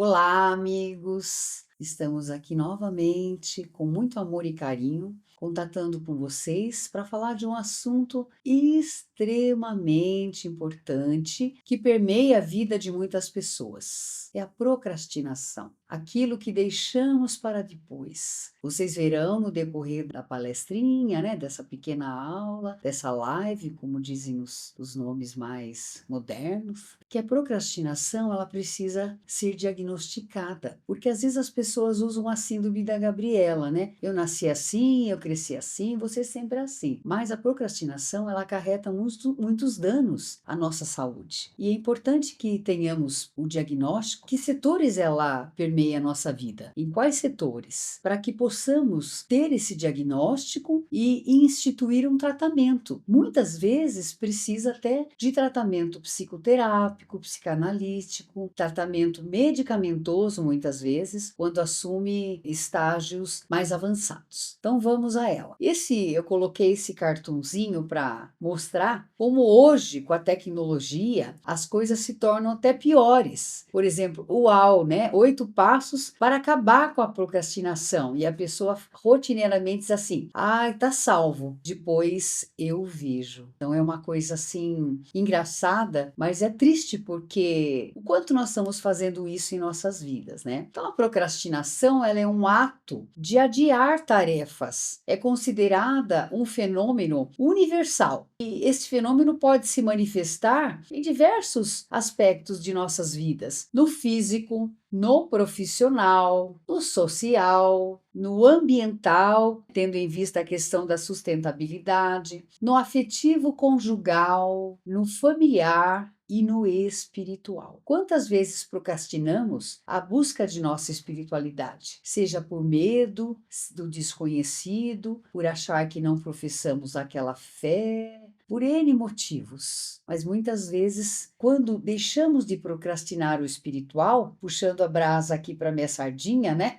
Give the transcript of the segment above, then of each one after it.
Olá, amigos! Estamos aqui novamente com muito amor e carinho, contatando com vocês para falar de um assunto extremamente importante que permeia a vida de muitas pessoas. É a procrastinação, aquilo que deixamos para depois. Vocês verão no decorrer da palestrinha, né, dessa pequena aula, dessa live, como dizem os nomes mais modernos, que a procrastinação ela precisa ser diagnosticada, porque às vezes as pessoas usam a síndrome da Gabriela, né? Eu nasci assim, eu cresci assim, você sempre é assim. Mas a procrastinação ela acarreta muitos danos à nossa saúde. E é importante que tenhamos o diagnóstico, que setores ela permeia a nossa vida, em quais setores, para que possamos ter esse diagnóstico e instituir um tratamento. Muitas vezes precisa até de tratamento psicoterápico, psicanalítico, tratamento medicamentoso muitas vezes, quando assume estágios mais avançados. Então vamos a ela. Eu coloquei esse cartunzinho para mostrar como hoje, com a tecnologia, as coisas se tornam até piores. Por exemplo, o UAU, né? 8 passos para acabar com a procrastinação. E a pessoa rotineiramente diz assim: ai, tá salvo. Depois eu vejo. Então é uma coisa assim engraçada, mas é triste porque o quanto nós estamos fazendo isso em nossas vidas, né? Então a procrastinação, ela é um ato de adiar tarefas. É considerada um fenômeno universal. E esse fenômeno pode se manifestar em diversos aspectos de nossas vidas, no físico, no profissional, no social, no ambiental, tendo em vista a questão da sustentabilidade, no afetivo conjugal, no familiar e no espiritual. Quantas vezes procrastinamos a busca de nossa espiritualidade? Seja por medo do desconhecido, por achar que não professamos aquela fé, por N motivos. Mas muitas vezes, quando deixamos de procrastinar o espiritual, puxando a brasa aqui para minha sardinha, né?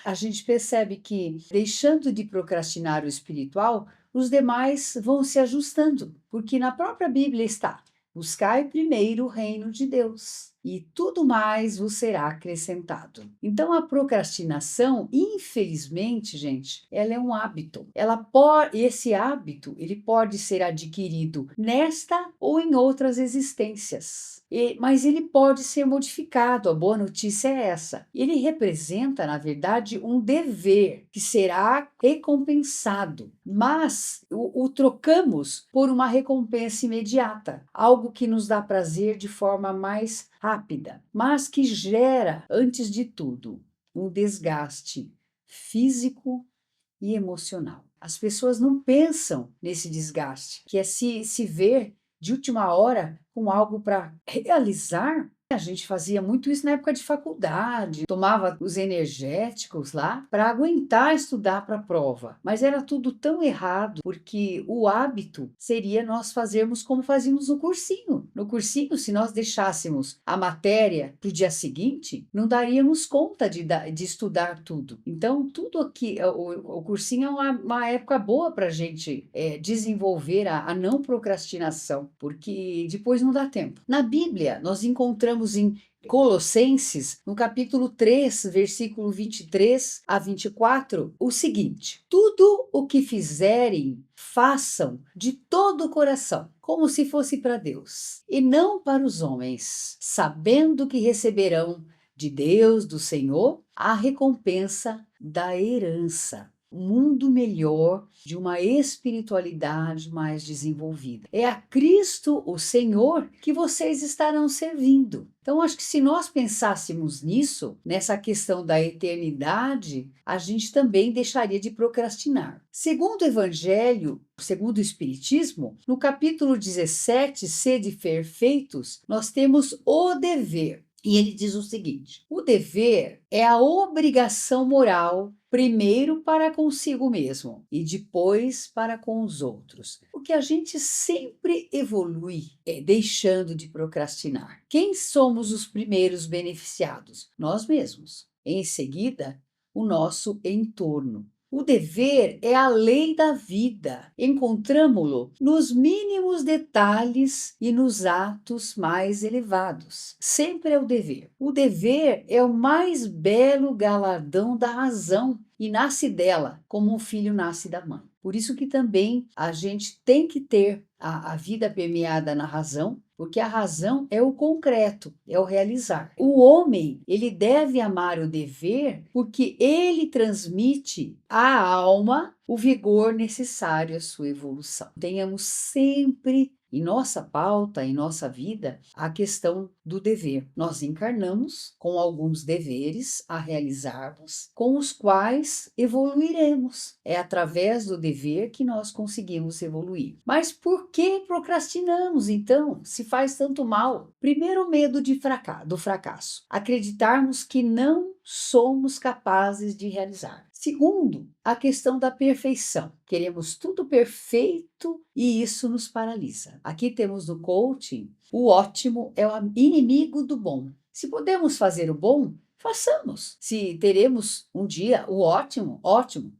A gente percebe que, deixando de procrastinar o espiritual, os demais vão se ajustando, porque na própria Bíblia está: buscai primeiro o reino de Deus, e tudo mais vos será acrescentado. Então, a procrastinação, infelizmente, gente, ela é um hábito. Esse hábito, ele pode ser adquirido nesta ou em outras existências. Mas ele pode ser modificado, a boa notícia é essa. Ele representa, na verdade, um dever que será recompensado, mas o trocamos por uma recompensa imediata, algo que nos dá prazer de forma mais rápida, mas que gera, antes de tudo, um desgaste físico e emocional. As pessoas não pensam nesse desgaste, que é se ver de última hora com algo para realizar. A gente fazia muito isso na época de faculdade, tomava os energéticos lá para aguentar estudar para a prova, mas era tudo tão errado, porque o hábito seria nós fazermos como fazíamos no cursinho. No cursinho, se nós deixássemos a matéria para o dia seguinte, não daríamos conta de estudar tudo. Então, tudo aqui, o cursinho é uma época boa para a gente desenvolver a não procrastinação, porque depois não dá tempo. Na Bíblia, nós encontramos em Colossenses, no capítulo 3, versículo 23 a 24, o seguinte: tudo o que fizerem, façam de todo o coração, como se fosse para Deus, e não para os homens, sabendo que receberão de Deus, do Senhor, a recompensa da herança. Um mundo melhor, de uma espiritualidade mais desenvolvida. É a Cristo, o Senhor, que vocês estarão servindo. Então, acho que se nós pensássemos nisso, nessa questão da eternidade, a gente também deixaria de procrastinar. Segundo o Evangelho, segundo o Espiritismo, no capítulo 17, Sede Perfeitos, nós temos o dever. E ele diz o seguinte: o dever é a obrigação moral, primeiro para consigo mesmo e depois para com os outros. Porque a gente sempre evolui deixando de procrastinar. Quem somos os primeiros beneficiados? Nós mesmos. Em seguida, o nosso entorno. O dever é a lei da vida. Encontramo-lo nos mínimos detalhes e nos atos mais elevados. Sempre é o dever. O dever é o mais belo galardão da razão e nasce dela, como um filho nasce da mãe. Por isso que também a gente tem que ter a vida permeada na razão, porque a razão é o concreto, é o realizar. O homem, ele deve amar o dever porque ele transmite à alma o vigor necessário à sua evolução. Tenhamos sempre em nossa pauta, em nossa vida, a questão do dever. Nós encarnamos com alguns deveres a realizarmos, com os quais evoluiremos. É através do dever que nós conseguimos evoluir. Mas por que procrastinamos, então, se faz tanto mal? Primeiro, o medo do fracasso. Acreditarmos que não somos capazes de realizar. Segundo, a questão da perfeição. Queremos tudo perfeito e isso nos paralisa. Aqui temos no coaching, o ótimo é o inimigo do bom. Se podemos fazer o bom, façamos. Se teremos um dia o ótimo, ótimo.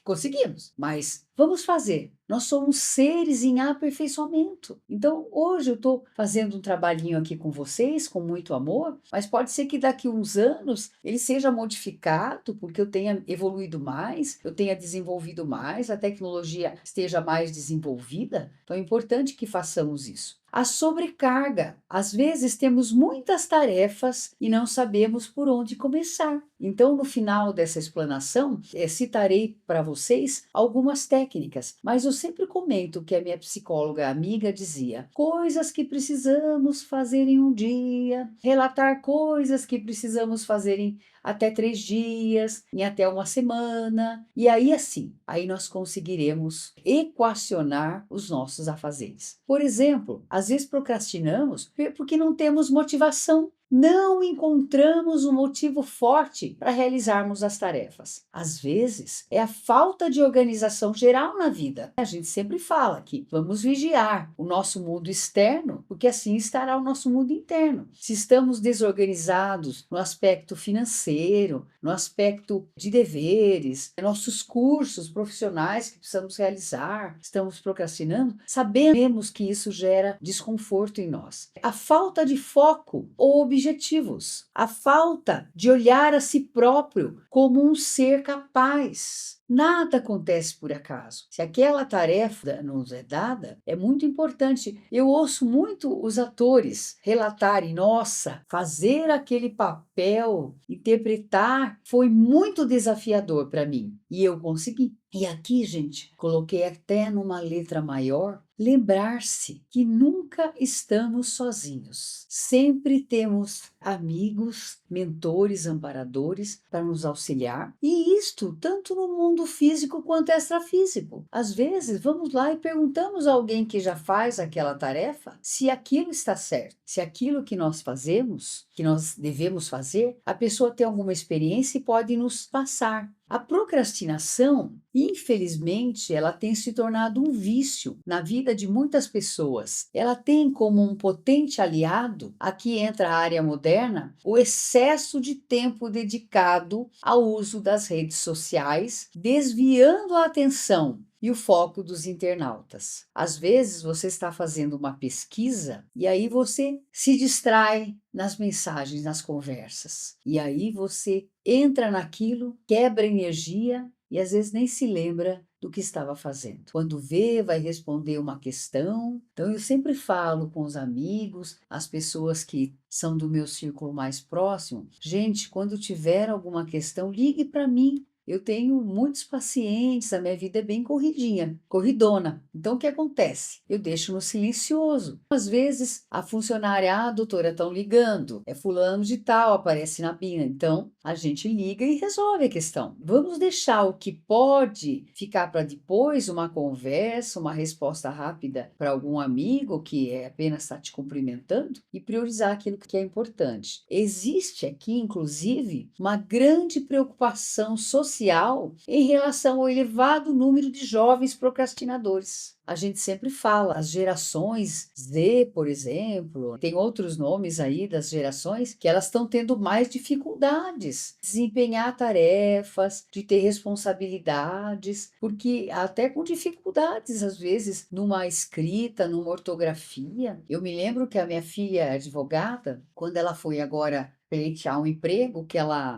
Conseguimos, mas vamos fazer. Nós somos seres em aperfeiçoamento. Então, hoje eu estou fazendo um trabalhinho aqui com vocês, com muito amor, mas pode ser que daqui a uns anos ele seja modificado, porque eu tenha evoluído mais, eu tenha desenvolvido mais, a tecnologia esteja mais desenvolvida. Então, é importante que façamos isso. A sobrecarga. Às vezes temos muitas tarefas e não sabemos por onde começar. Então, no final dessa explanação, citarei para vocês algumas técnicas, mas eu sempre comento que a minha psicóloga amiga dizia: coisas que precisamos fazer em um dia, relatar coisas que precisamos fazer em até 3 dias, em até uma semana, e aí assim, aí nós conseguiremos equacionar os nossos afazeres. Por exemplo, às vezes procrastinamos porque não temos motivação. Não encontramos um motivo forte para realizarmos as tarefas. Às vezes, é a falta de organização geral na vida. A gente sempre fala que vamos vigiar o nosso mundo externo, porque assim estará o nosso mundo interno. Se estamos desorganizados no aspecto financeiro, no aspecto de deveres, nossos cursos profissionais que precisamos realizar, estamos procrastinando, sabemos que isso gera desconforto em nós. A falta de foco ou objetivos, a falta de olhar a si próprio como um ser capaz. Nada acontece por acaso. Se aquela tarefa nos é dada, é muito importante. Eu ouço muito os atores relatarem: nossa, fazer aquele papel, interpretar, foi muito desafiador para mim. E eu consegui. E aqui, gente, coloquei até numa letra maior, lembrar-se que nunca estamos sozinhos. Sempre temos amigos, mentores, amparadores para nos auxiliar. E isto tanto no mundo físico quanto extrafísico. Às vezes, vamos lá e perguntamos a alguém que já faz aquela tarefa se aquilo está certo, se aquilo que nós fazemos, que nós devemos fazer, a pessoa tem alguma experiência e pode nos passar. A procrastinação, infelizmente, ela tem se tornado um vício na vida de muitas pessoas. Ela tem como um potente aliado, aqui entra a área moderna, o excesso de tempo dedicado ao uso das redes sociais, desviando a atenção e o foco dos internautas. Às vezes você está fazendo uma pesquisa e aí você se distrai nas mensagens, nas conversas. E aí você entra naquilo, quebra energia e às vezes nem se lembra do que estava fazendo. Quando vê, vai responder uma questão. Então eu sempre falo com os amigos, as pessoas que são do meu círculo mais próximo: gente, quando tiver alguma questão, ligue para mim. Eu tenho muitos pacientes, a minha vida é bem corridinha, corridona. Então, o que acontece? Eu deixo no silencioso. Às vezes, a funcionária: doutora, estão ligando, é fulano de tal, aparece na BINA. Então, a gente liga e resolve a questão. Vamos deixar o que pode ficar para depois, uma conversa, uma resposta rápida para algum amigo que apenas está te cumprimentando, e priorizar aquilo que é importante. Existe aqui, inclusive, uma grande preocupação social social em relação ao elevado número de jovens procrastinadores. A gente sempre fala, as gerações Z, por exemplo, tem outros nomes aí das gerações que elas estão tendo mais dificuldades de desempenhar tarefas, de ter responsabilidades, porque até com dificuldades, às vezes, numa escrita, numa ortografia. Eu me lembro que a minha filha é advogada, quando ela foi agora pleitear um emprego,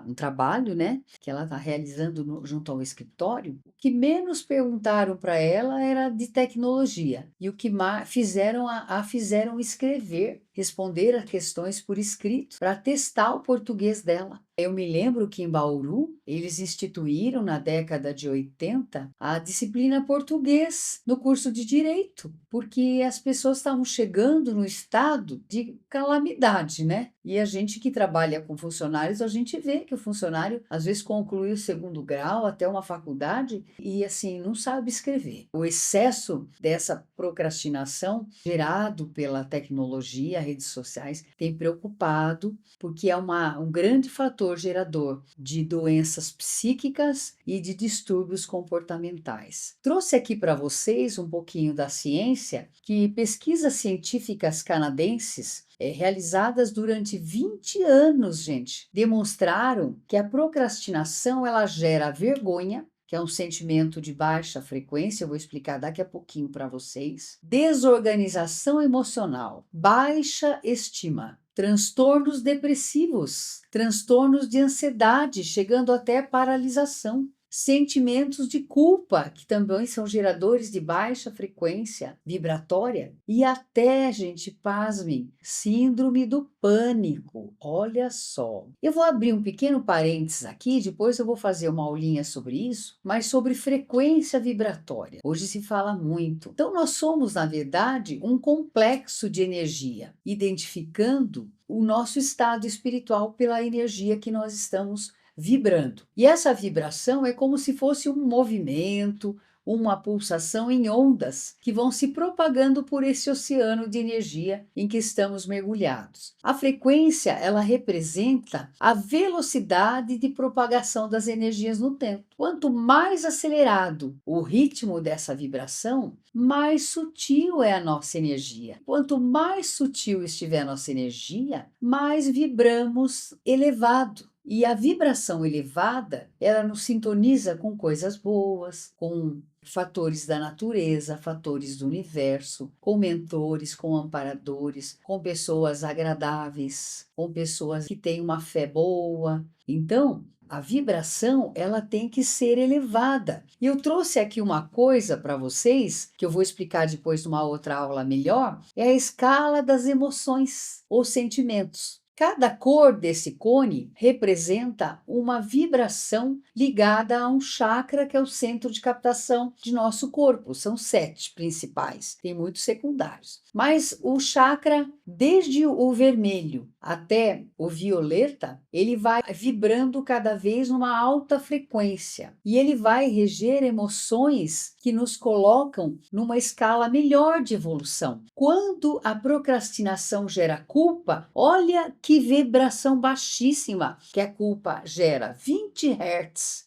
um trabalho, né, que ela está realizando junto ao escritório, o que menos perguntaram para ela era de tecnologia, e o que mais fizeram escrever, responder a questões por escrito, para testar o português dela. Eu me lembro que em Bauru, eles instituíram na década de 80 a disciplina português no curso de Direito, porque as pessoas estavam chegando no estado de calamidade, né? E a gente que trabalha com funcionários, a gente vê que o funcionário às vezes conclui o segundo grau até uma faculdade e assim não sabe escrever. O excesso dessa procrastinação gerado pela tecnologia, redes sociais, tem preocupado, porque é um grande fator gerador de doenças psíquicas e de distúrbios comportamentais. Trouxe aqui para vocês um pouquinho da ciência, que pesquisas científicas canadenses realizadas durante 20 anos, gente, demonstraram que a procrastinação ela gera vergonha, que é um sentimento de baixa frequência, eu vou explicar daqui a pouquinho para vocês, desorganização emocional, baixa estima, transtornos depressivos, transtornos de ansiedade, chegando até paralisação. Sentimentos de culpa, que também são geradores de baixa frequência vibratória, e até, gente, pasmem, síndrome do pânico. Olha só. Eu vou abrir um pequeno parênteses aqui, depois eu vou fazer uma aulinha sobre isso, mas sobre frequência vibratória. Hoje se fala muito. Então, nós somos, na verdade, um complexo de energia, identificando o nosso estado espiritual pela energia que nós estamos vibrando. E essa vibração é como se fosse um movimento, uma pulsação em ondas que vão se propagando por esse oceano de energia em que estamos mergulhados. A frequência, ela representa a velocidade de propagação das energias no tempo. Quanto mais acelerado o ritmo dessa vibração, mais sutil é a nossa energia. Quanto mais sutil estiver a nossa energia, mais vibramos elevado. E a vibração elevada, ela nos sintoniza com coisas boas, com fatores da natureza, fatores do universo, com mentores, com amparadores, com pessoas agradáveis, com pessoas que têm uma fé boa. Então, a vibração, ela tem que ser elevada. E eu trouxe aqui uma coisa para vocês, que eu vou explicar depois numa outra aula melhor, é a escala das emoções ou sentimentos. Cada cor desse cone representa uma vibração ligada a um chakra, que é o centro de captação de nosso corpo. São 7 principais, tem muitos secundários. Mas o chakra, desde o vermelho até o violeta, ele vai vibrando cada vez numa alta frequência. E ele vai reger emoções que nos colocam numa escala melhor de evolução. Quando a procrastinação gera culpa, olha que vibração baixíssima que a culpa gera, 20 Hz,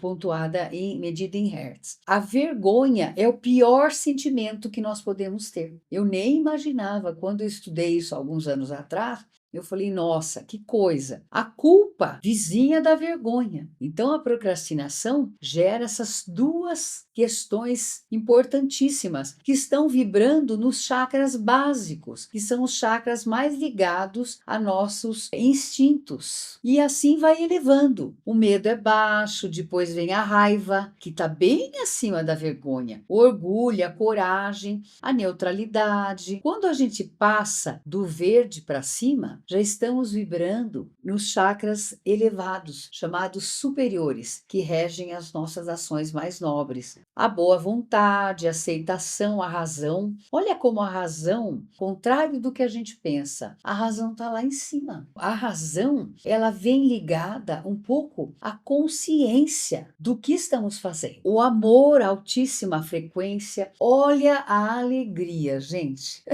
medida em Hertz. A vergonha é o pior sentimento que nós podemos ter. Eu nem imaginava, quando eu estudei isso alguns anos atrás, eu falei, nossa, que coisa! A culpa, vizinha da vergonha. Então, a procrastinação gera essas duas questões importantíssimas que estão vibrando nos chakras básicos, que são os chakras mais ligados a nossos instintos. E assim vai elevando. O medo é baixo, depois vem a raiva, que está bem acima da vergonha, o orgulho, a coragem, a neutralidade. Quando a gente passa do verde para cima, já estamos vibrando nos chakras elevados, chamados superiores, que regem as nossas ações mais nobres. A boa vontade, a aceitação, a razão. Olha como a razão, contrário do que a gente pensa, a razão está lá em cima. A razão, ela vem ligada um pouco à consciência do que estamos fazendo. O amor, altíssima frequência. Olha a alegria, gente.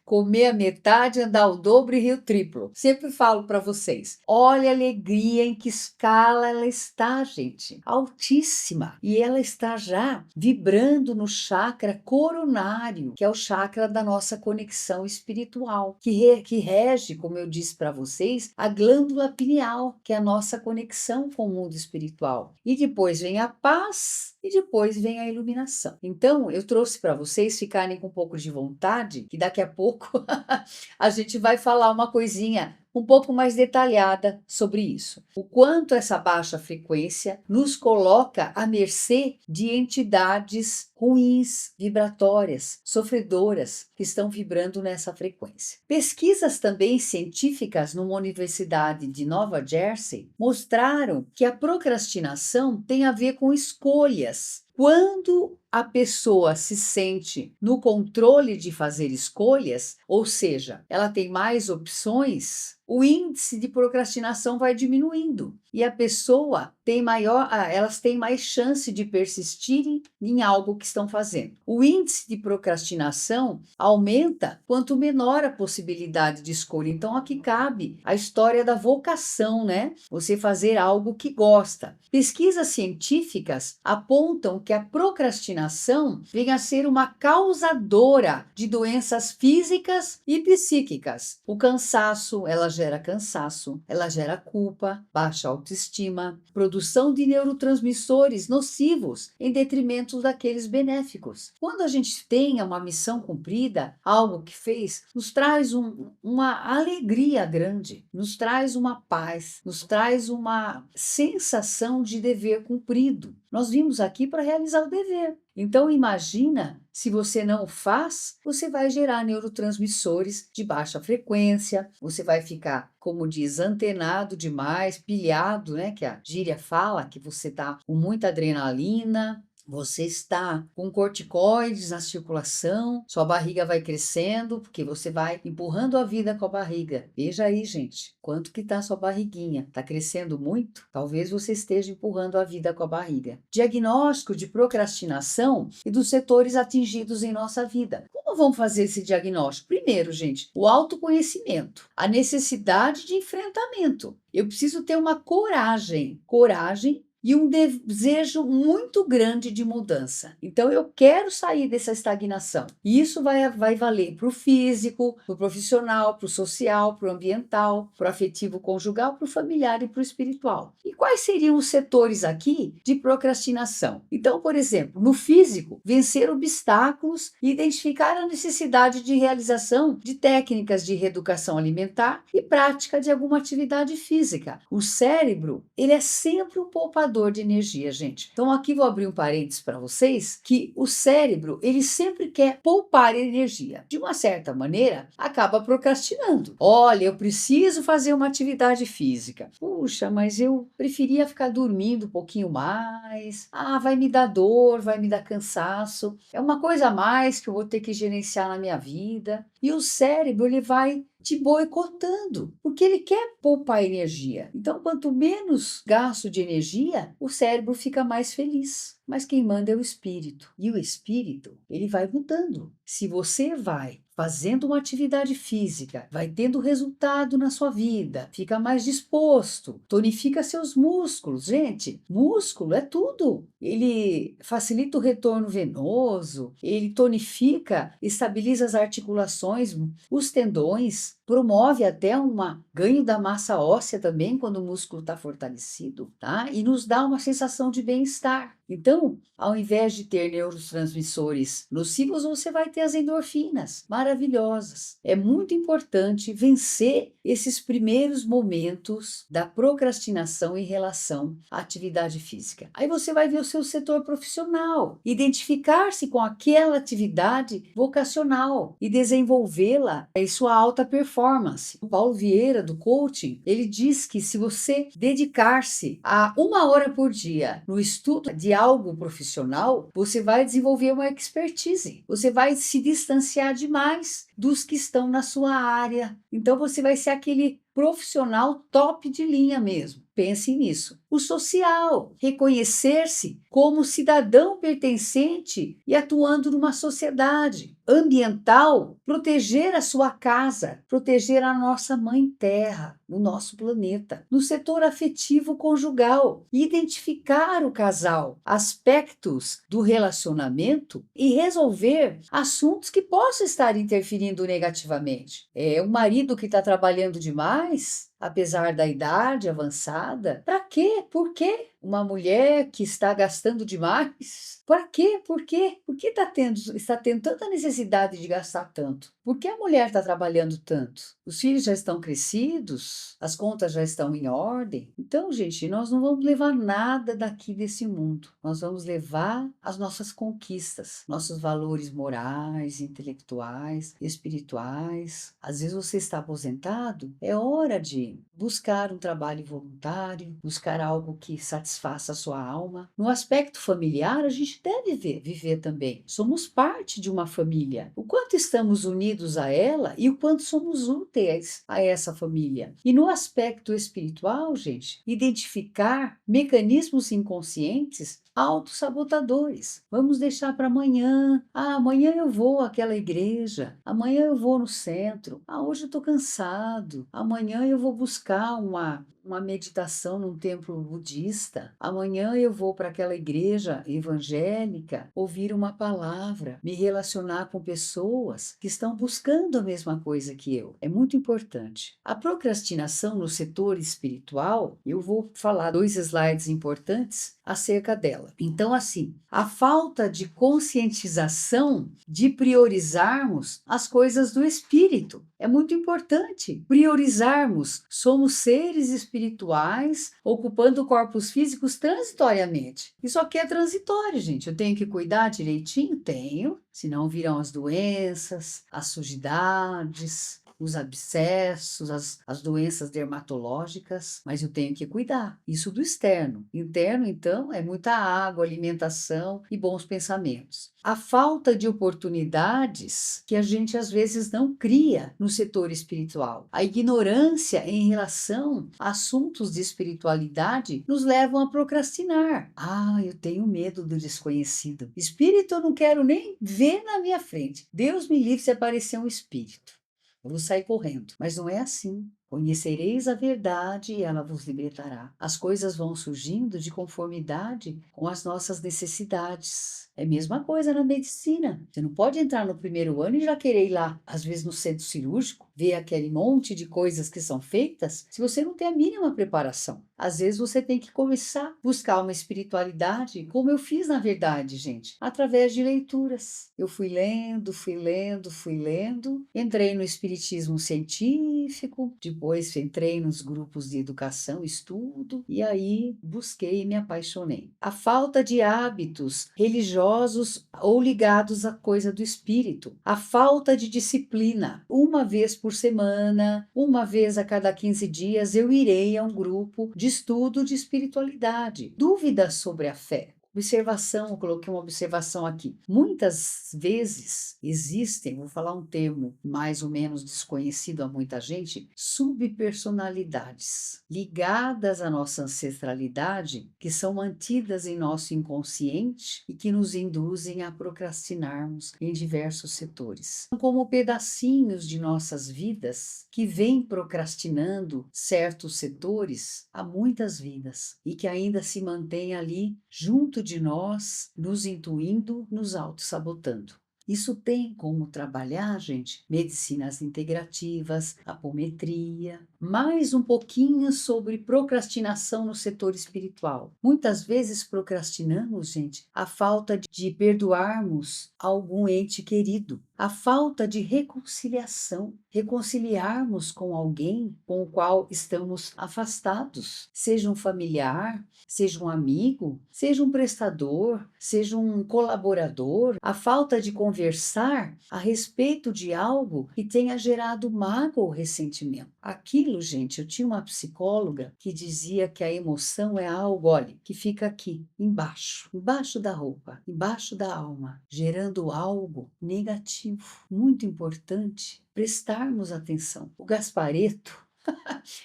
Comer a metade, andar o dobro e rir o triplo. triplo. Sempre falo para vocês, olha a alegria em que escala ela está, gente, altíssima. E ela está já vibrando no chakra coronário, que é o chakra da nossa conexão espiritual, que rege, como eu disse para vocês, a glândula pineal, que é a nossa conexão com o mundo espiritual. E depois vem a paz e depois vem a iluminação. Então, eu trouxe para vocês ficarem com um pouco de vontade, que daqui a pouco a gente vai falar uma coisinha um pouco mais detalhada sobre isso. O quanto essa baixa frequência nos coloca à mercê de entidades ruins, vibratórias, sofredoras, que estão vibrando nessa frequência. Pesquisas também científicas numa universidade de Nova Jersey mostraram que a procrastinação tem a ver com escolhas. Quando a pessoa se sente no controle de fazer escolhas, ou seja, ela tem mais opções, o índice de procrastinação vai diminuindo e a pessoa tem elas têm mais chance de persistirem em algo que estão fazendo. O índice de procrastinação aumenta quanto menor a possibilidade de escolha. Então aqui cabe a história da vocação, né? Você fazer algo que gosta. Pesquisas científicas apontam que a procrastinação vem a ser uma causadora de doenças físicas e psíquicas. O cansaço, ela gera culpa, baixa autoestima, produção de neurotransmissores nocivos em detrimento daqueles benéficos. Quando a gente tem uma missão cumprida, algo que fez, nos traz uma alegria grande, nos traz uma paz, nos traz uma sensação de dever cumprido. Nós vimos aqui para realizar o dever. Então imagina, se você não o faz, você vai gerar neurotransmissores de baixa frequência, você vai ficar, como diz, antenado demais, pilhado, né, que a gíria fala, que você está com muita adrenalina, você está com corticoides na circulação, sua barriga vai crescendo, porque você vai empurrando a vida com a barriga. Veja aí, gente, quanto que está sua barriguinha? Está crescendo muito? Talvez você esteja empurrando a vida com a barriga. Diagnóstico de procrastinação e dos setores atingidos em nossa vida. Como vamos fazer esse diagnóstico? Primeiro, gente, o autoconhecimento, a necessidade de enfrentamento. Eu preciso ter uma coragem e um desejo muito grande de mudança. Então, eu quero sair dessa estagnação. E isso vai valer para o físico, para o profissional, para o social, para o ambiental, para o afetivo conjugal, para o familiar e para o espiritual. E quais seriam os setores aqui de procrastinação? Então, por exemplo, no físico, vencer obstáculos e identificar a necessidade de realização de técnicas de reeducação alimentar e prática de alguma atividade física. O cérebro, ele é sempre um poupador de energia, gente. Então aqui vou abrir um parênteses para vocês, que o cérebro, ele sempre quer poupar energia. De uma certa maneira, acaba procrastinando. Olha, eu preciso fazer uma atividade física. Puxa, mas eu preferia ficar dormindo um pouquinho mais. Ah, vai me dar dor, vai me dar cansaço. É uma coisa a mais que eu vou ter que gerenciar na minha vida. E o cérebro, ele vai te boicotando, porque ele quer poupar energia. Então, quanto menos gasto de energia, o cérebro fica mais feliz. Mas quem manda é o espírito. E o espírito, ele vai mudando. Se você vai fazendo uma atividade física, vai tendo resultado na sua vida, fica mais disposto, tonifica seus músculos. Gente, músculo é tudo. Ele facilita o retorno venoso, ele tonifica, estabiliza as articulações, os tendões, promove até um ganho da massa óssea também quando o músculo está fortalecido, tá? E nos dá uma sensação de bem-estar. Então, ao invés de ter neurotransmissores nocivos, você vai ter as endorfinas maravilhosas. É muito importante vencer esses primeiros momentos da procrastinação em relação à atividade física. Aí você vai ver o seu setor profissional, identificar-se com aquela atividade vocacional e desenvolvê-la em sua alta performance. O Paulo Vieira, do coaching, ele diz que se você dedicar-se a 1 hora por dia no estudo de algo profissional, você vai desenvolver uma expertise, você vai se distanciar demais dos que estão na sua área. Então você vai ser aquele profissional top de linha mesmo. Pense nisso. O social, reconhecer-se como cidadão pertencente e atuando numa sociedade. Ambiental, proteger a sua casa, proteger a nossa mãe terra, o nosso planeta. No setor afetivo conjugal, identificar o casal, aspectos do relacionamento e resolver assuntos que possam estar interferindo negativamente. É o marido que está trabalhando demais, apesar da idade avançada? Para quê? Por quê? Uma mulher que está gastando demais? Para quê? Por quê? Por que está tendo tanta necessidade de gastar tanto? Por que a mulher está trabalhando tanto? Os filhos já estão crescidos? As contas já estão em ordem? Então, gente, nós não vamos levar nada daqui desse mundo. Nós vamos levar as nossas conquistas, nossos valores morais, intelectuais, espirituais. Às vezes você está aposentado, é hora de buscar um trabalho voluntário, buscar algo que satisfaça a sua alma. No aspecto familiar, a gente deve viver também. Somos parte de uma família. O quanto estamos unidos a ela e o quanto somos úteis a essa família. E no aspecto espiritual, gente, identificar mecanismos inconscientes autossabotadores. Vamos deixar para amanhã. Ah, amanhã eu vou àquela igreja. Amanhã eu vou no centro. Ah, hoje eu estou cansado. Amanhã eu vou buscar uma meditação num templo budista. Amanhã eu vou para aquela igreja evangélica ouvir uma palavra, me relacionar com pessoas que estão buscando a mesma coisa que eu. É muito importante. A procrastinação no setor espiritual, eu vou falar 2 slides importantes acerca dela. Então, assim, a falta de conscientização de priorizarmos as coisas do espírito. É muito importante priorizarmos. Somos seres espirituais ocupando corpos físicos transitoriamente. Isso aqui é transitório, gente. Eu tenho que cuidar direitinho? Tenho, senão virão as doenças, as sujidades, os abscessos, as doenças dermatológicas, mas eu tenho que cuidar. Isso do externo. Interno, então, é muita água, alimentação e bons pensamentos. A falta de oportunidades que a gente às vezes não cria no setor espiritual. A ignorância em relação a assuntos de espiritualidade nos levam a procrastinar. Ah, eu tenho medo do desconhecido. Espírito eu não quero nem ver na minha frente. Deus me livre se aparecer um espírito. Eu vou sair correndo. Mas não é assim. Conhecereis a verdade e ela vos libertará. As coisas vão surgindo de conformidade com as nossas necessidades. É a mesma coisa na medicina. Você não pode entrar no primeiro ano e já querer ir lá, às vezes no centro cirúrgico, ver aquele monte de coisas que são feitas, se você não tem a mínima preparação. Às vezes você tem que começar a buscar uma espiritualidade, como eu fiz na verdade, gente, através de leituras. Eu fui lendo, entrei no espiritismo científico, depois entrei nos grupos de educação, estudo, e aí busquei e me apaixonei. A falta de hábitos religiosos ou ligados à coisa do espírito, a falta de disciplina. Uma vez por semana, uma vez a cada 15 dias, eu irei a um grupo de estudo de espiritualidade. Dúvidas sobre a fé. Observação, eu coloquei uma observação aqui. Muitas vezes existem, vou falar um termo mais ou menos desconhecido a muita gente, subpersonalidades ligadas à nossa ancestralidade, que são mantidas em nosso inconsciente e que nos induzem a procrastinarmos em diversos setores. São como pedacinhos de nossas vidas que vêm procrastinando certos setores há muitas vidas e que ainda se mantêm ali junto de nós, nos intuindo, nos auto-sabotando. Isso tem como trabalhar, gente, medicinas integrativas, apometria, mais um pouquinho sobre procrastinação no setor espiritual. Muitas vezes procrastinamos, gente, a falta de perdoarmos algum ente querido, a falta de reconciliação, reconciliarmos com alguém com o qual estamos afastados, seja um familiar, seja um amigo, seja um prestador, seja um colaborador, a falta de conversar a respeito de algo que tenha gerado mágoa ou ressentimento. Aquilo, gente, eu tinha uma psicóloga que dizia que a emoção é algo, olha, que fica aqui, embaixo da roupa, embaixo da alma, gerando algo negativo. Muito importante prestarmos atenção. O Gaspareto,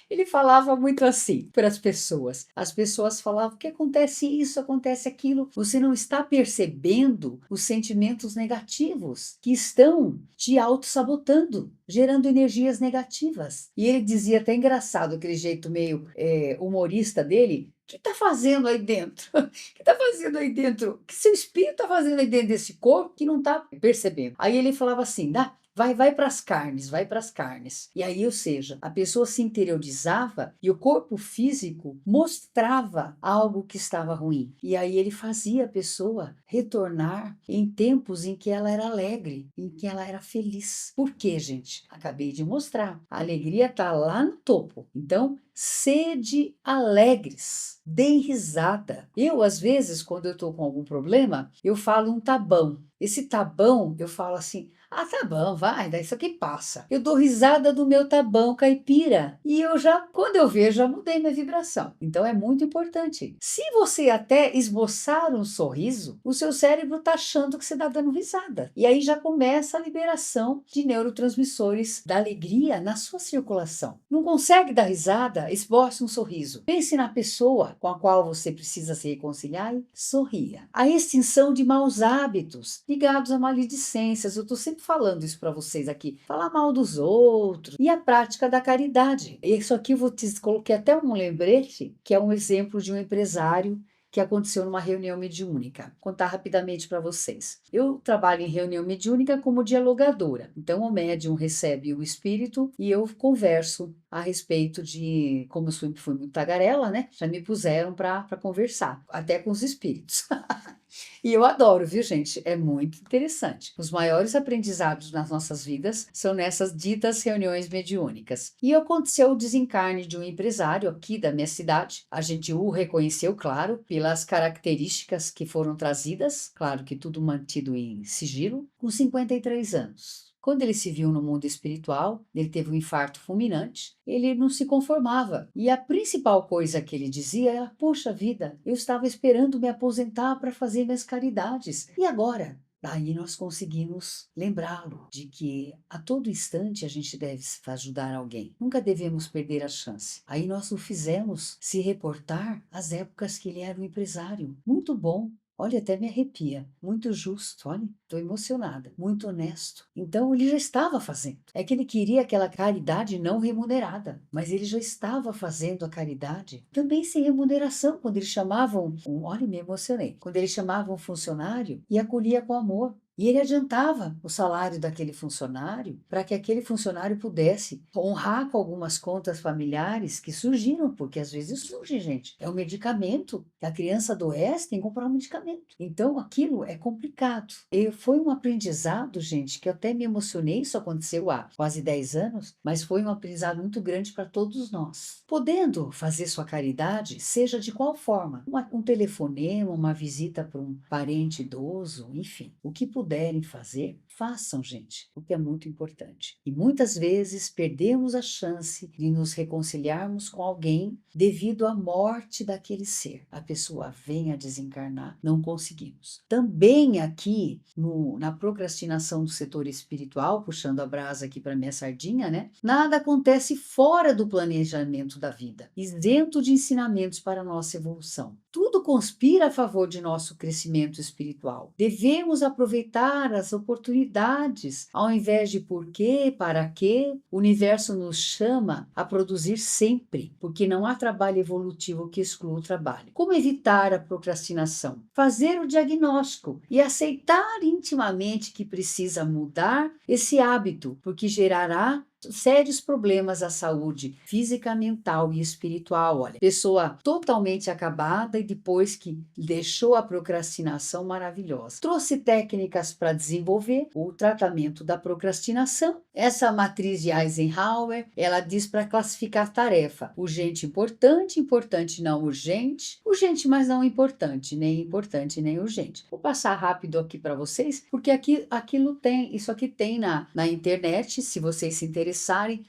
Ele falava muito assim para as pessoas. As pessoas falavam que acontece isso, acontece aquilo. Você não está percebendo os sentimentos negativos que estão te auto-sabotando, gerando energias negativas. E ele dizia até engraçado, aquele jeito meio humorista dele. O que está fazendo aí dentro? O que está fazendo aí dentro? O que seu espírito está fazendo aí dentro desse corpo que não está percebendo? Aí ele falava assim, dá. Vai para as carnes, vai para as carnes. E aí, ou seja, a pessoa se interiorizava e o corpo físico mostrava algo que estava ruim. E aí ele fazia a pessoa retornar em tempos em que ela era alegre, em que ela era feliz. Por quê, gente? Acabei de mostrar. A alegria está lá no topo. Então, sede alegres, deem risada. Eu, às vezes, quando eu estou com algum problema, eu falo um tabão. Esse tabão, eu falo assim, ah, tá bom, vai, daí isso aqui passa. Eu dou risada do meu tabão caipira e eu já, quando eu vejo, já mudei minha vibração. Então é muito importante. Se você até esboçar um sorriso, o seu cérebro está achando que você está dando risada. E aí já começa a liberação de neurotransmissores da alegria na sua circulação. Não consegue dar risada? Esboce um sorriso. Pense na pessoa com a qual você precisa se reconciliar e sorria. A extinção de maus hábitos ligados a maledicências. Eu estou sempre falando isso para vocês aqui. Falar mal dos outros e a prática da caridade. Isso aqui eu coloquei até um lembrete, que é um exemplo de um empresário que aconteceu numa reunião mediúnica. Vou contar rapidamente para vocês. Eu trabalho em reunião mediúnica como dialogadora. Então, o médium recebe o espírito e eu converso a respeito de, como eu sempre fui muito tagarela, né? Já me puseram para conversar, até com os espíritos. E eu adoro, viu, gente? É muito interessante. Os maiores aprendizados nas nossas vidas são nessas ditas reuniões mediúnicas. E aconteceu o desencarne de um empresário aqui da minha cidade. A gente o reconheceu, claro, pelas características que foram trazidas, claro que tudo mantido em sigilo, com 53 anos. Quando ele se viu no mundo espiritual, ele teve um infarto fulminante, ele não se conformava. E a principal coisa que ele dizia era: poxa vida, eu estava esperando me aposentar para fazer minhas caridades. E agora? Daí nós conseguimos lembrá-lo de que a todo instante a gente deve ajudar alguém. Nunca devemos perder a chance. Aí nós o fizemos se reportar às épocas que ele era um empresário. Muito bom. Olha, até me arrepia. Muito justo, olha, estou emocionada. Muito honesto. Então, ele já estava fazendo. É que ele queria aquela caridade não remunerada, mas ele já estava fazendo a caridade também sem remuneração, quando eles chamavam, olha, me emocionei, quando eles chamavam um funcionário e acolhia com amor. E ele adiantava o salário daquele funcionário para que aquele funcionário pudesse honrar com algumas contas familiares que surgiram, porque às vezes surge, gente. É um medicamento. A criança adoece, tem que comprar um medicamento. Então, aquilo é complicado. E foi um aprendizado, gente, que eu até me emocionei. Isso aconteceu há quase 10 anos, mas foi um aprendizado muito grande para todos nós. Podendo fazer sua caridade, seja de qual forma, um telefonema, uma visita para um parente idoso, enfim, o que puderem fazer, façam, gente, porque é muito importante. E muitas vezes perdemos a chance de nos reconciliarmos com alguém devido à morte daquele ser. A pessoa vem a desencarnar, não conseguimos. Também aqui na procrastinação do setor espiritual, puxando a brasa aqui para minha sardinha, né? Nada acontece fora do planejamento da vida, isento de ensinamentos para a nossa evolução. Tudo conspira a favor de nosso crescimento espiritual. Devemos aproveitar as oportunidades, ao invés de por quê, para quê. O universo nos chama a produzir sempre, porque não há trabalho evolutivo que exclua o trabalho. Como evitar a procrastinação? Fazer o diagnóstico e aceitar intimamente que precisa mudar esse hábito, porque gerará sérios problemas à saúde física, mental e espiritual. Olha, pessoa totalmente acabada e depois que deixou a procrastinação maravilhosa. Trouxe técnicas para desenvolver o tratamento da procrastinação. Essa matriz de Eisenhower, ela diz para classificar a tarefa: urgente, importante, não urgente, urgente, mas não importante nem urgente. Vou passar rápido aqui para vocês, porque isso aqui tem na internet, se vocês se interessarem,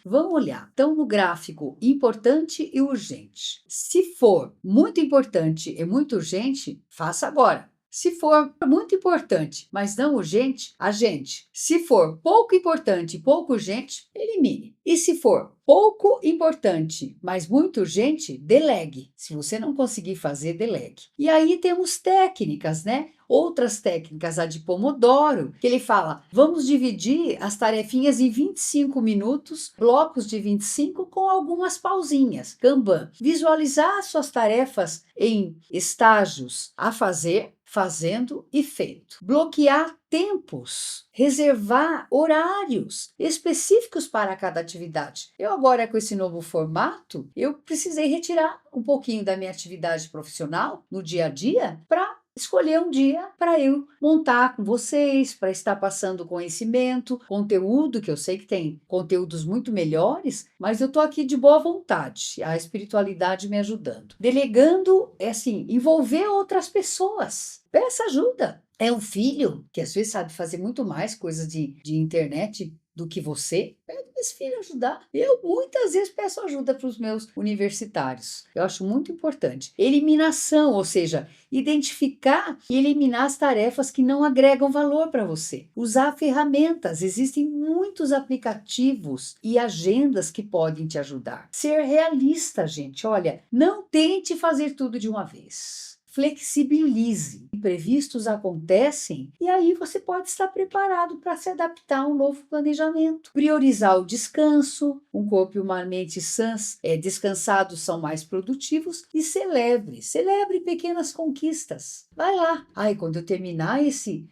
vão olhar. Então, no gráfico importante e urgente. Se for muito importante e muito urgente, faça agora. Se for muito importante, mas não urgente, agende. Se for pouco importante e pouco urgente, elimine. E se for pouco importante, mas muito urgente, delegue. Se você não conseguir fazer, delegue. E aí temos técnicas, né? Outras técnicas, a de Pomodoro, que ele fala, vamos dividir as tarefinhas em 25 minutos, blocos de 25 com algumas pausinhas. Kanban, visualizar suas tarefas em estágios a fazer, fazendo e feito. Bloquear tempos, reservar horários específicos para cada atividade. Eu agora com esse novo formato, eu precisei retirar um pouquinho da minha atividade profissional no dia a dia para escolher um dia para eu montar com vocês, para estar passando conhecimento, conteúdo, que eu sei que tem conteúdos muito melhores, mas eu estou aqui de boa vontade, a espiritualidade me ajudando. Delegando é assim, envolver outras pessoas. Peça ajuda. É um filho que às vezes sabe fazer muito mais coisas de internet do que você, pede para esse filho ajudar. Eu muitas vezes peço ajuda para os meus universitários. Eu acho muito importante. Eliminação, ou seja, identificar e eliminar as tarefas que não agregam valor para você. Usar ferramentas, existem muitos aplicativos e agendas que podem te ajudar. Ser realista, gente, olha, não tente fazer tudo de uma vez. Flexibilize. Imprevistos acontecem e aí você pode estar preparado para se adaptar a um novo planejamento. Priorizar o descanso, um corpo e uma mente sãs, descansados são mais produtivos e celebre pequenas conquistas. Vai lá. Ai, quando eu terminar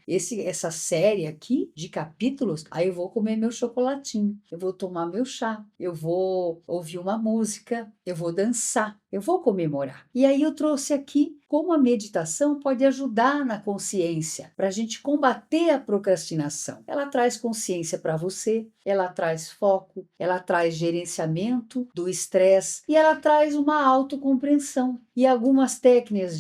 essa série aqui de capítulos, aí eu vou comer meu chocolatinho, eu vou tomar meu chá, eu vou ouvir uma música, eu vou dançar, eu vou comemorar. E aí eu trouxe aqui como a meditação pode ajudar na consciência, para a gente combater a procrastinação. Ela traz consciência para você, ela traz foco, ela traz gerenciamento do estresse e ela traz uma autocompreensão. E algumas técnicas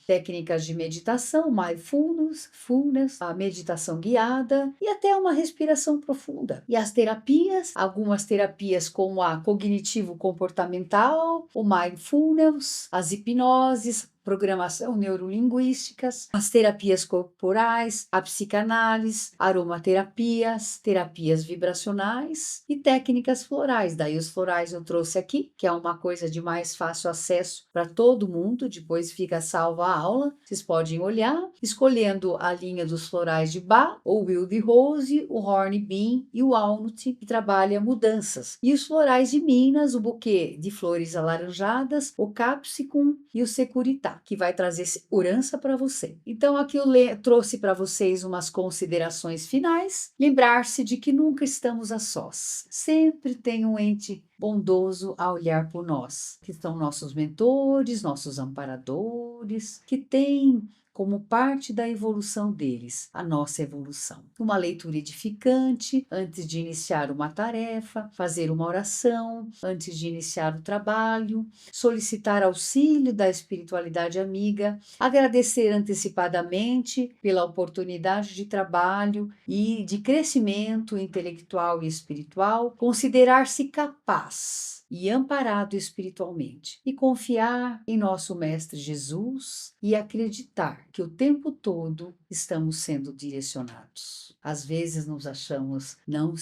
técnicas de meditação, mindfulness, a meditação guiada e até uma respiração profunda. E as terapias, algumas terapias como a cognitivo-comportamental, o mindfulness, as hipnoses, programação neurolinguísticas, as terapias corporais, a psicanálise, aromaterapias, terapias vibracionais e técnicas florais. Daí os florais eu trouxe aqui, que é uma coisa de mais fácil acesso para todo mundo, depois fica salva a aula. Vocês podem olhar, escolhendo a linha dos florais de Bach, o Wild Rose, o Hornbeam e o Walnut, que trabalha mudanças. E os florais de Minas, o buquê de flores alaranjadas, o Capsicum e o Securitá, que vai trazer segurança para você. Então, aqui eu trouxe para vocês umas considerações finais. Lembrar-se de que nunca estamos a sós. Sempre tem um ente bondoso a olhar por nós, que são nossos mentores, nossos amparadores, que têm como parte da evolução deles, a nossa evolução. Uma leitura edificante antes de iniciar uma tarefa, fazer uma oração antes de iniciar o trabalho, solicitar auxílio da espiritualidade amiga, agradecer antecipadamente pela oportunidade de trabalho e de crescimento intelectual e espiritual, considerar-se capaz e amparado espiritualmente e confiar em nosso Mestre Jesus e acreditar que o tempo todo estamos sendo direcionados. Às vezes nos achamos não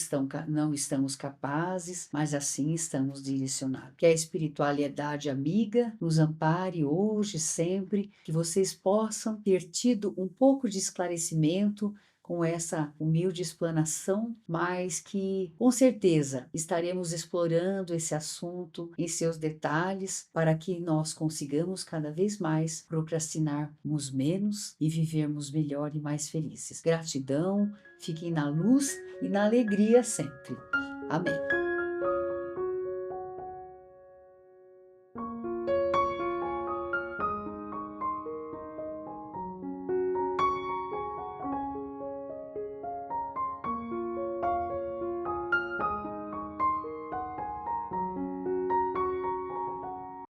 estamos capazes, mas assim estamos direcionados. Que a espiritualidade amiga nos ampare hoje, sempre, que vocês possam ter tido um pouco de esclarecimento com essa humilde explanação, mas que com certeza estaremos explorando esse assunto em seus detalhes para que nós consigamos cada vez mais procrastinarmos menos e vivermos melhor e mais felizes. Gratidão, fiquem na luz e na alegria sempre. Amém.